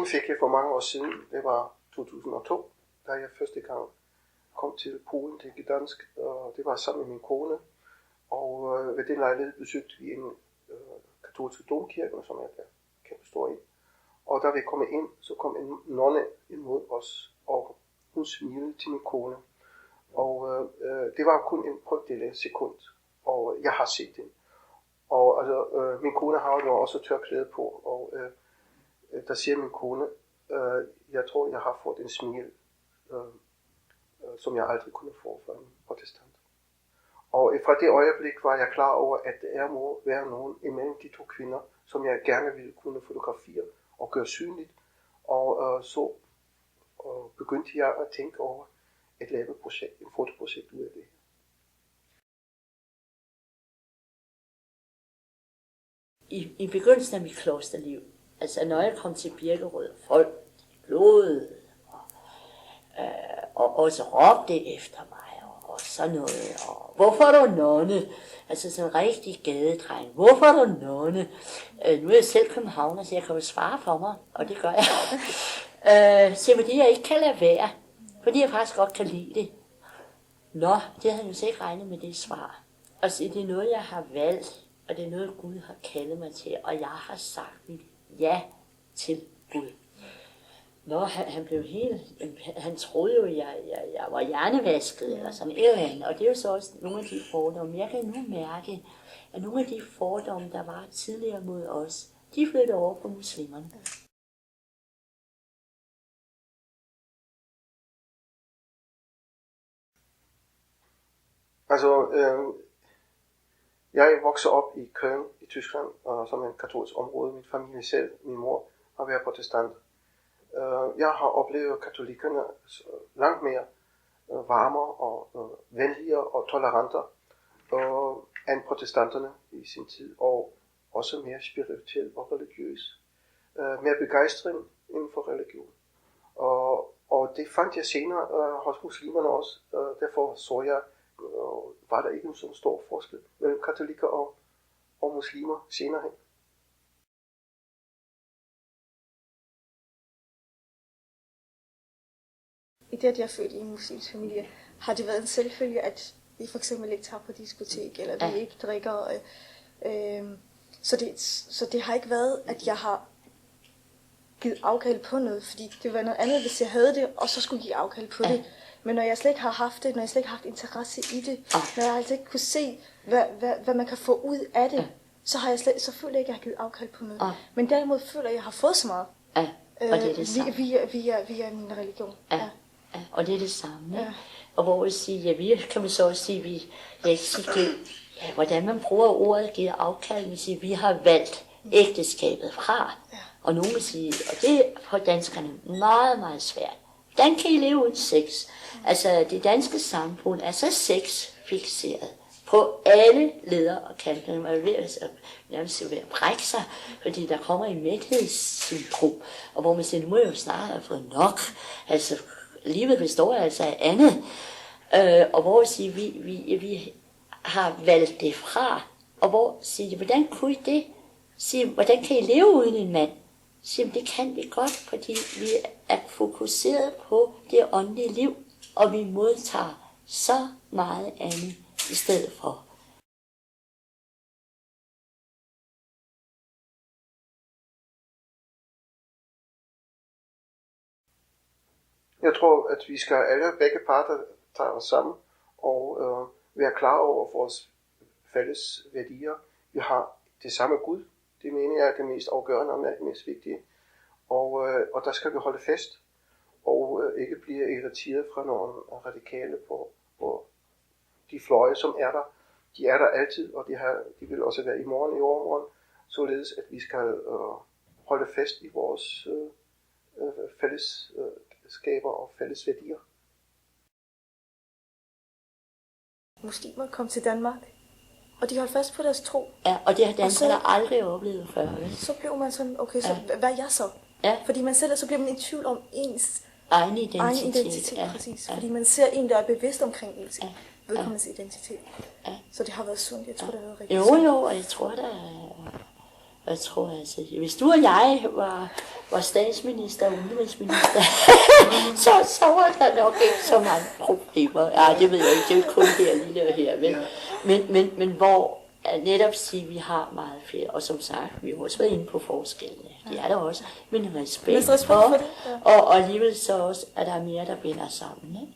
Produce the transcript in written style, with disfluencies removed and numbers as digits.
Stien fik jeg for mange år siden. Det var 2002, da jeg første gang kom til Polen, til Gdansk, og det var sammen med min kone. Og ved den lejlighed besøgte vi en katolsk domkirke, som er der kæmpe stor i. Og da vi kom ind, så kom en nonne imod os, og hun smilede til min kone. Og det var kun en brøkdel af sekund, og jeg har set den. Og altså, min kone har jo også tørklæde på, og der siger min kone, jeg tror, jeg har fået en smil, som jeg aldrig kunne få fra en protestant. Og fra det øjeblik var jeg klar over, at der må være nogen imellem de to kvinder, som jeg gerne ville kunne fotografere og gøre synligt. Og så begyndte jeg at tænke over at lave et projekt, et fotoprojekt ud af det. I begyndelsen af mit klosterliv, altså når jeg kom til Birkerød, folk blodede og også råbte efter mig og sådan noget. Og hvorfor er du nonne? Altså sådan en rigtig gadedreng. Hvorfor er du nonne? Nu er jeg selv københavner, så jeg kan jo svare for mig, og det gør jeg. Så fordi jeg ikke kan lade være, fordi jeg faktisk godt kan lide det. Nå, det havde jeg jo så ikke regnet med det svar. Altså det er noget, jeg har valgt, og det er noget, Gud har kaldet mig til, og jeg har sagt mit ja til Gud. Nå, han blev helt, han troede jo, jeg var hjernevasket, eller sådan et eller andet, og det er jo så også nogle af de fordomme. Jeg kan nu mærke, at nogle af de fordomme, der var tidligere mod os, de flyttede over på muslimerne. Altså, jeg voksede op i Köln i Tyskland, som en katolsk område. Min familie selv, min mor, har været protestant. Jeg har oplevet katolikkerne langt mere varmere og venligere og toleranter end protestanterne i sin tid, og også mere spirituel og religiøs. Mere begejstring inden for religion. Og det fandt jeg senere hos muslimerne også. Derfor så jeg, var der ikke nogen sådan stor forskel mellem katolikker og muslimer senere hen. I det, at jeg er født i en muslimsk familie, har det været en selvfølge, at vi for eksempel ikke tager på diskotek, eller vi ikke drikker. Så det har ikke været, at jeg har givet afkald på noget, fordi det var noget andet, hvis jeg havde det, og så skulle give afkald på det. Men når jeg slet ikke har haft det, når jeg slet ikke har haft interesse i det, når jeg altså ikke kunne se, hvad man kan få ud af det, så har jeg så føler jeg ikke, at jeg har givet afkald på noget. Men derimod føler jeg, at jeg har fået så meget. Og det er det samme. Via min religion. Ja, og det er det samme. Ja. Og hvor jeg siger, ja, vi kan man så også sige, hvordan man bruger ordet giver afkald, vi siger, vi har valgt ægteskabet fra. Ja. Og nogen vil sige, og det er for danskerne meget, meget svært. Hvordan kan I leve uden sex? Altså, det danske samfund er så sexfixeret på alle leder og kanter. Man er ved at brække sig, fordi der kommer en mæthedssyndrom, og hvor man siger, nu må jeg jo snart have fået nok. Altså, livet består altså af andet. Og hvor jeg siger, vi har valgt det fra. Og hvor siger de, hvordan kunne I det? Siger, hvordan kan I leve uden en mand? Siger, det kan vi godt, fordi vi er fokuseret på det åndelige liv, og vi modtager så meget andet i stedet for. Jeg tror, at vi skal alle begge parter tage os sammen og være klar over vores fælles værdier. Vi har det samme Gud. Det mener jeg er det mest afgørende og det mest vigtige. Og der skal vi holde fast og ikke blive irriteret fra nogle radikale på de fløje, som er der. De er der altid, og de vil også være i morgen, i overmorgen, således at vi skal holde fast i vores fællesskaber og fælles værdier. Muslimer kom til Danmark, og de holdt fast på deres tro. Ja, og det har danskerne aldrig oplevet før. Så blev man sådan, okay, så hvad er jeg så? Ja. Fordi man selv så bliver man i tvivl om ens egen identitet. Ja. Præcis. Fordi man ser en, der er bevidst omkring ens vedkommendes identitet. Ja. Så det har været sundt, jeg tror, det har været rigtig sundt. Jo, og jeg tror, Jeg tror altså, hvis du og jeg var statsminister og udenrigsminister, så var der nok ikke så mange problemer. Ja, det ved jeg ikke, det er jo kun her lille og her. Men hvor netop sige, at vi har meget flere, og som sagt, vi har også været inde på forskellene. Det er der også, men respekt for det, ja. Og alligevel så også, at der er mere, der binder sammen, ikke?